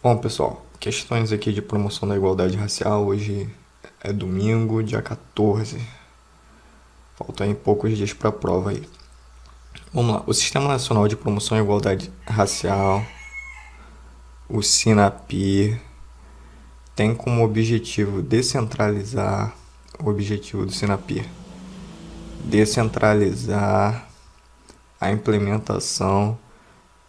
Bom, pessoal, questões aqui de promoção da igualdade racial. Hoje é domingo, dia 14. Faltam aí poucos dias para a prova aí. Vamos lá. O Sistema Nacional de Promoção à Igualdade Racial, o SINAPI, tem como objetivo descentralizar o objetivo do SINAPI. Descentralizar a implementação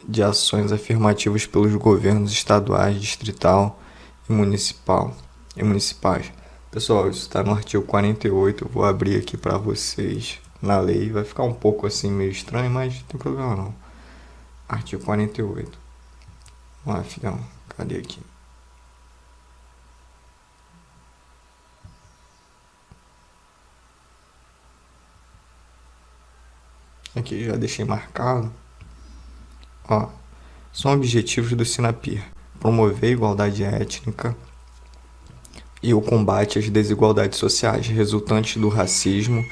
de ações afirmativas pelos governos estaduais, distrital e municipais. Pessoal, isso está no artigo 48, eu vou abrir aqui para vocês na lei. Vai ficar um pouco assim meio estranho, mas não tem problema não. Artigo 48. Vamos lá, filhão. Cadê aqui? Aqui já deixei marcado. Ó, são objetivos do SINAPI: promover a igualdade étnica e o combate às desigualdades sociais resultantes do racismo,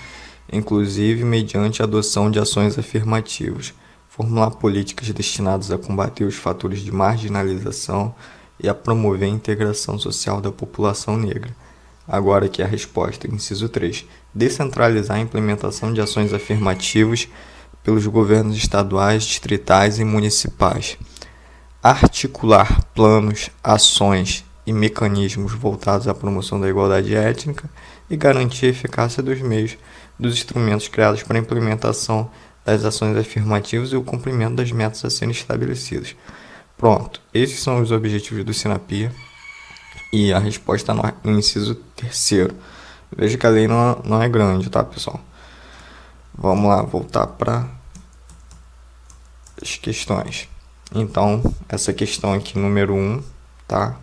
inclusive mediante a adoção de ações afirmativas, formular políticas destinadas a combater os fatores de marginalização e a promover a integração social da população negra. Agora aqui a resposta, inciso 3. Descentralizar a implementação de ações afirmativas pelos governos estaduais, distritais e municipais. Articular planos, ações e mecanismos voltados à promoção da igualdade étnica e garantir a eficácia dos meios dos instrumentos criados para a implementação das ações afirmativas e o cumprimento das metas a serem estabelecidas. Pronto, esses são os objetivos do SINAPI e a resposta no inciso 3º. Veja que a lei não é grande, tá, pessoal? Vamos lá, voltar para as questões. Então, essa questão aqui, número 1, tá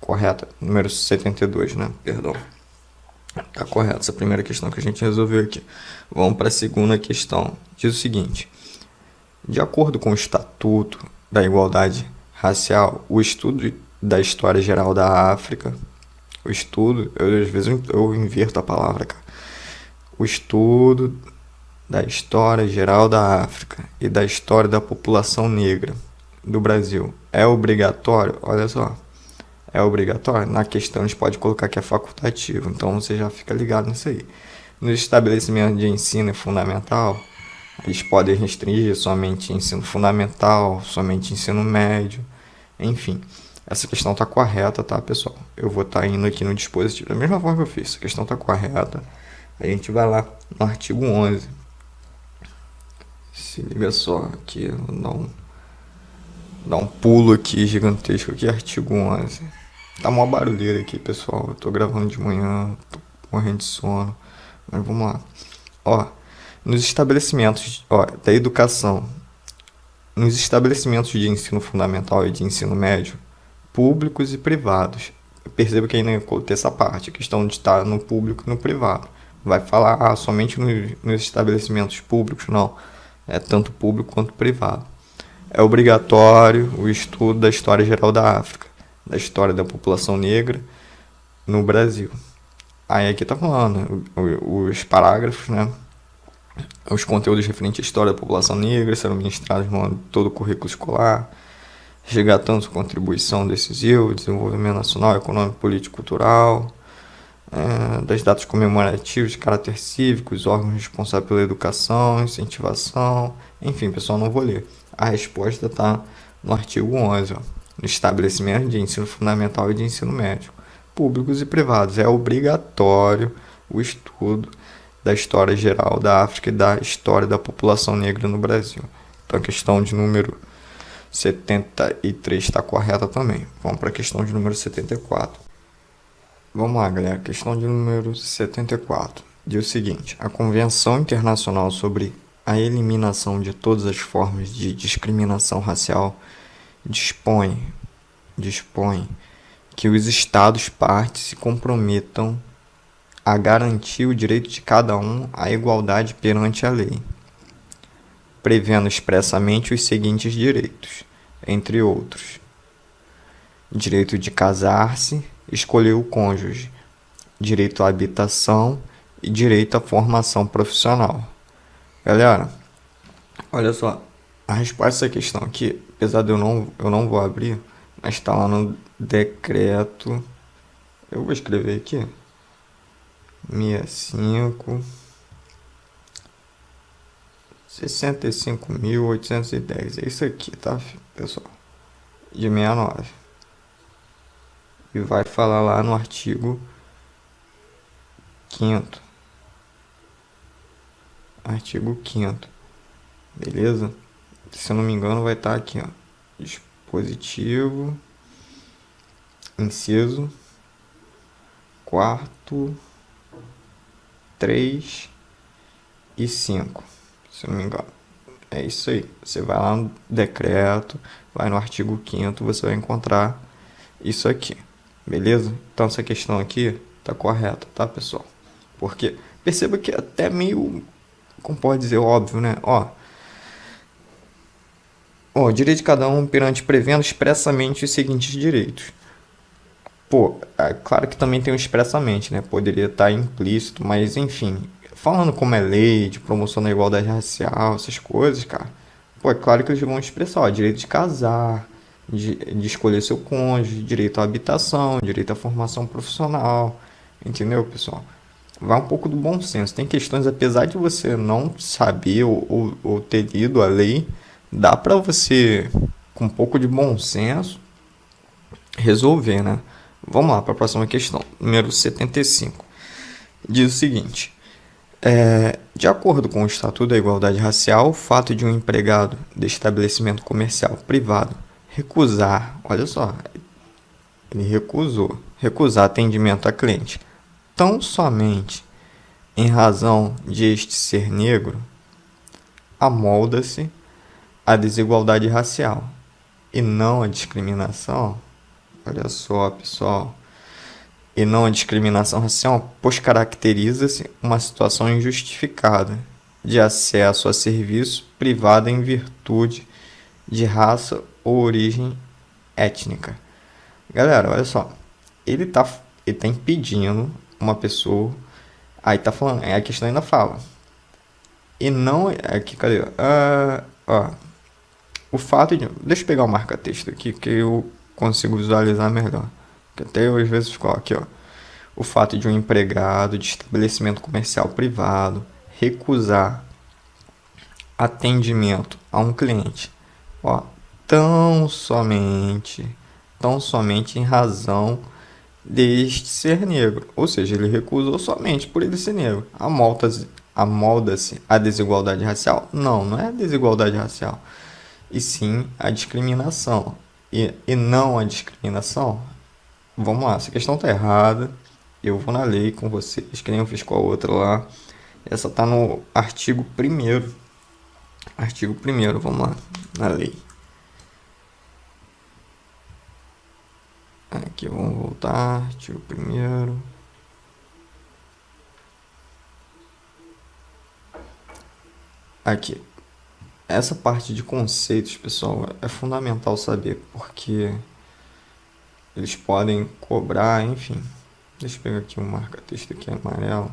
correta. Número 72, né? Perdão. Tá correto, essa primeira questão que a gente resolveu aqui. Vamos para a segunda questão. Diz o seguinte: de acordo com o Estatuto da Igualdade Racial, o estudo da história geral da África, às vezes eu inverto a palavra, cara. O estudo da história geral da África e da história da população negra do Brasil é obrigatório? Olha só, é obrigatório? Na questão a gente pode colocar que é facultativo, então você já fica ligado nisso aí. Nos estabelecimentos de ensino fundamental, eles podem restringir somente ensino fundamental, somente ensino médio, enfim. Essa questão está correta, tá, pessoal? Eu vou estar indo aqui no dispositivo da mesma forma que eu fiz. A questão está correta. A gente vai lá no artigo 11. Se liga só aqui, vou dar um pulo aqui gigantesco aqui, artigo 11. Tá mó barulheira aqui, pessoal. Eu tô gravando de manhã, tô morrendo de sono. Mas vamos lá. Ó, nos estabelecimentos, da educação, nos estabelecimentos de ensino fundamental e de ensino médio, públicos e privados. Perceba que ainda coloquei essa parte, a questão de estar no público e no privado. Vai falar somente nos estabelecimentos públicos? Não. É tanto público quanto privado. É obrigatório o estudo da história geral da África, da história da população negra no Brasil. Aí aqui tá falando os parágrafos, né? Os conteúdos referentes à história da população negra serão ministrados no todo o currículo escolar, resgatando sua contribuição decisiva ao desenvolvimento nacional, econômico, político e cultural, das datas comemorativas de caráter cívico, os órgãos responsáveis pela educação, incentivação, enfim, pessoal, não vou ler. A resposta está no artigo 11, no estabelecimento de ensino fundamental e de ensino médio, públicos e privados. É obrigatório o estudo da história geral da África e da história da população negra no Brasil. Então a questão de número 73 está correta também. Vamos para a questão de número 74. Vamos lá, galera. Questão de número 74. Diz o seguinte: a Convenção Internacional sobre a Eliminação de todas as formas de discriminação racial dispõe que os Estados partes se comprometam a garantir o direito de cada um à igualdade perante a lei, prevendo expressamente os seguintes direitos, entre outros: direito de casar-se, escolher o cônjuge, direito à habitação e direito à formação profissional. Galera, olha só, a resposta a essa questão aqui, apesar de eu não vou abrir, mas está lá no decreto. Eu vou escrever aqui. 65.810. É isso aqui, tá, pessoal? De 69. E vai falar lá no artigo 5º. Artigo 5º. Beleza? Se eu não me engano, vai estar aqui, ó. Dispositivo. Inciso 4º, 3 e 5. Se eu não me engano. É isso aí. Você vai lá no decreto, vai no artigo 5º, você vai encontrar isso aqui. Beleza? Então essa questão aqui tá correta, tá, pessoal? Porque perceba que é até meio, como pode dizer, óbvio, né? Ó, direito de cada um perante prevendo expressamente os seguintes direitos. Pô, é claro que também tem o expressamente, né? Poderia estar implícito, mas enfim, falando como é lei, de promoção da igualdade racial, essas coisas, cara, pô, é claro que eles vão expressar, ó, direito de casar, de escolher seu cônjuge, direito à habitação, direito à formação profissional, entendeu, pessoal? Vai um pouco do bom senso. Tem questões, apesar de você não saber ou ter lido a lei, dá pra você, com um pouco de bom senso, resolver, né? Vamos lá para a próxima questão, número 75. Diz o seguinte: de acordo com o Estatuto da Igualdade Racial, o fato de um empregado de estabelecimento comercial privado recusar, olha só, ele recusar atendimento a cliente, tão somente em razão de este ser negro, amolda-se a desigualdade racial e não a discriminação. Olha só, pessoal. E não a discriminação racial, pois caracteriza-se uma situação injustificada de acesso a serviço privado em virtude de raça ou origem étnica. Galera, olha só. Ele tá impedindo uma pessoa. Aí tá falando, a questão ainda fala. E não. Aqui, cadê? O fato de. Deixa eu pegar o marca-texto aqui, que eu consigo visualizar melhor. Que até eu às vezes fico aqui, ó. O fato de um empregado de estabelecimento comercial privado recusar atendimento a um cliente, ó, tão somente em razão deste ser negro. Ou seja, ele recusou somente por ele ser negro. Amolda-se a desigualdade racial? Não, não é a desigualdade racial, e sim a discriminação. E não a discriminação? Vamos lá, essa questão tá errada. Eu vou na lei com vocês, que nem eu fiz com a outra lá. Essa tá no artigo 1º. Artigo 1º, vamos lá, na lei. Aqui, vamos voltar, artigo 1º. Aqui. Essa parte de conceitos, pessoal, é fundamental saber, porque eles podem cobrar, enfim. Deixa eu pegar aqui um marca-texto aqui amarelo.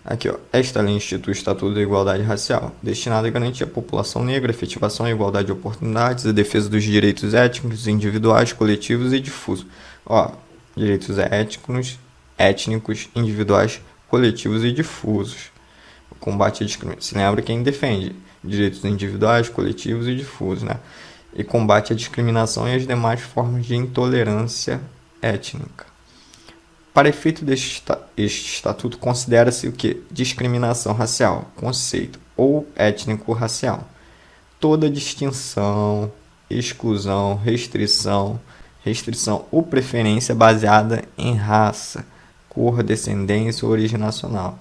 Aqui, ó. Esta lei institui o Estatuto da Igualdade Racial, destinado a garantir à população negra a efetivação à igualdade de oportunidades e a defesa dos direitos étnicos, individuais, coletivos e difusos. Ó, direitos étnicos, individuais, coletivos e difusos. O combate à discriminação. Se lembra quem defende direitos individuais, coletivos e difusos, né? E combate à discriminação e as demais formas de intolerância étnica. Para efeito deste estatuto, considera-se o que? Discriminação racial, conceito, ou étnico-racial. Toda distinção, exclusão, restrição ou preferência baseada em raça, cor, descendência ou origem nacional,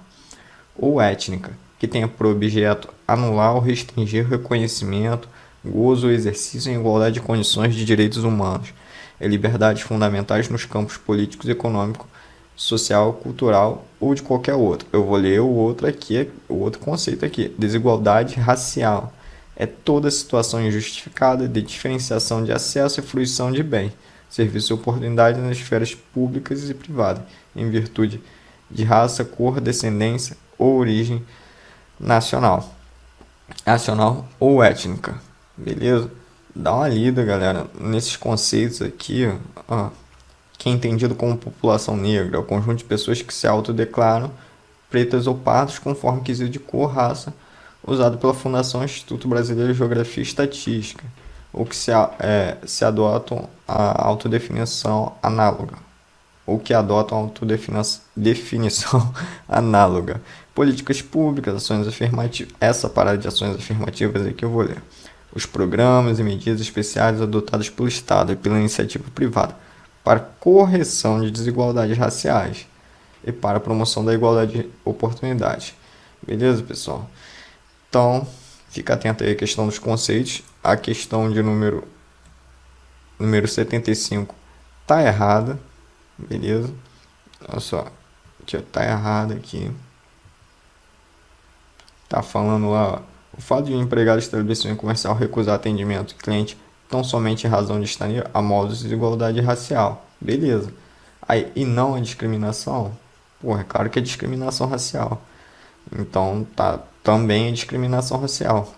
ou étnica, que tenha por objeto anular ou restringir o reconhecimento, gozo ou exercício em igualdade de condições de direitos humanos e liberdades fundamentais nos campos políticos, econômico, social, cultural ou de qualquer outro. Eu vou ler o outro aqui, o outro conceito aqui. Desigualdade racial é toda situação injustificada de diferenciação de acesso e fruição de bem, serviços e oportunidades nas esferas públicas e privadas, em virtude de raça, cor, descendência ou origem nacional ou étnica. Beleza? dá uma lida, galera, nesses conceitos aqui, ó, que é entendido como população negra, é o conjunto de pessoas que se autodeclaram pretas ou pardos conforme quesito de cor, raça, usado pela Fundação Instituto Brasileiro de Geografia e Estatística, ou que se adotam a autodefinição análoga, ou que adotam a autodefinição análoga. Políticas públicas, ações afirmativas. Essa parada de ações afirmativas aqui eu vou ler. Os programas e medidas especiais adotados pelo Estado e pela iniciativa privada para correção de desigualdades raciais e para a promoção da igualdade de oportunidades. Beleza, pessoal? Então, fica atento aí à questão dos conceitos. A questão de número 75 tá errada. Beleza? Olha só. Aqui, ó, tá errado aqui. Tá falando lá, ó, o fato de um empregado de estabelecimento comercial recusar atendimento ao cliente tão somente em razão de estar a modos de desigualdade racial. Beleza. Aí, e não a discriminação? Porra, é claro que é discriminação racial. Então, tá, também é discriminação racial.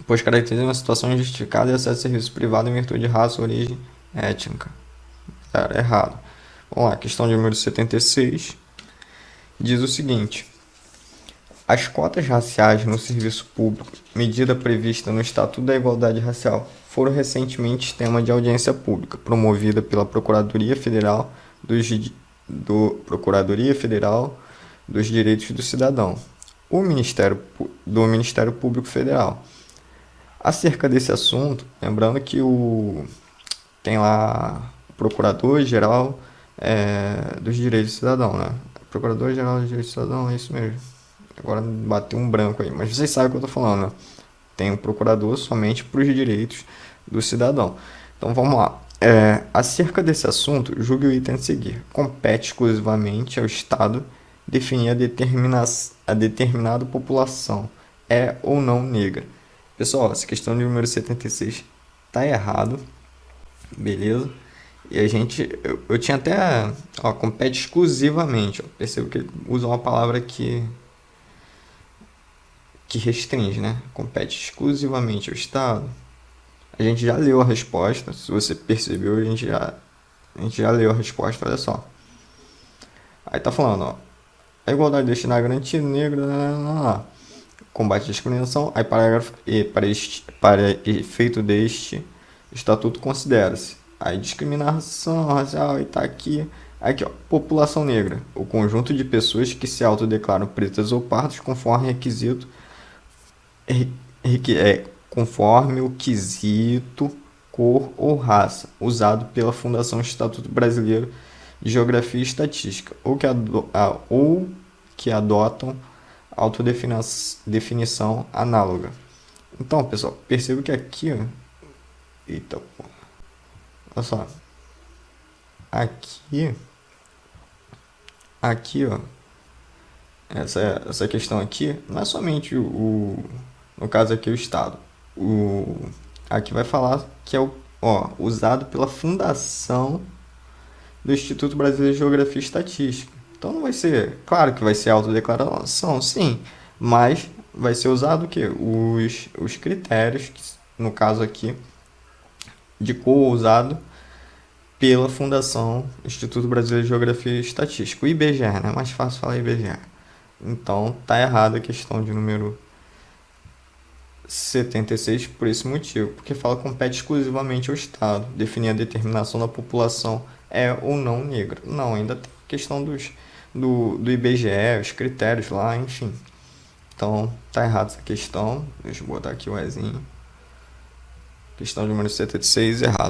Pois caracteriza uma situação injustificada de acesso a serviço privado em virtude de raça, origem étnica. Era errado. Vamos lá, questão de número 76. Diz o seguinte: as cotas raciais no serviço público, medida prevista no Estatuto da Igualdade Racial, foram recentemente tema de audiência pública, promovida pela Procuradoria Federal dos Direitos do Cidadão, do Ministério Público Federal. Acerca desse assunto, lembrando que tem lá o Procurador-Geral dos Direitos do Cidadão, né? Procurador-Geral dos Direitos do Cidadão, é isso mesmo. Agora bateu um branco aí, mas vocês sabem o que eu estou falando, né? Tem um procurador somente para os direitos do cidadão. Então vamos lá. Acerca desse assunto, julgue o item a seguir. Compete exclusivamente ao Estado definir a determinada população é ou não negra. Pessoal, essa questão de número 76 tá errado, beleza? E a gente, eu tinha até, ó, compete exclusivamente, ó, percebo que usa uma palavra que restringe, né? Compete exclusivamente ao Estado. A gente já leu a resposta, se você percebeu, a gente já leu a resposta, olha só. Aí tá falando, ó, a igualdade destinada à garantia negra, combate à discriminação, aí parágrafo E, para efeito deste estatuto considera-se a discriminação racial, e tá aqui, ó, população negra, o conjunto de pessoas que se autodeclaram pretas ou pardas conforme requisito conforme o quesito cor ou raça, usado pela Fundação Instituto Brasileiro de Geografia e Estatística, ou que adotam autodefinição análoga. Então, pessoal, perceba que aqui, ó, eita, pô, olha só, aqui, ó, essa questão aqui não é somente no caso aqui o Estado. Aqui vai falar que é usado pela Fundação do Instituto Brasileiro de Geografia e Estatística. Então não vai ser, claro que vai ser autodeclaração, sim, mas vai ser usado o quê? Os critérios, que, no caso aqui, de cor usado pela Fundação Instituto Brasileiro de Geografia e Estatística, o IBGE, né? É mais fácil falar IBGE. Então tá errada a questão de número 76 por esse motivo, porque fala que compete exclusivamente ao Estado definir a determinação da população é ou não negra. Não, ainda tem a questão do IBGE, os critérios lá, enfim. Então, tá errado essa questão. Deixa eu botar aqui o Ezinho. Questão número 76, errado.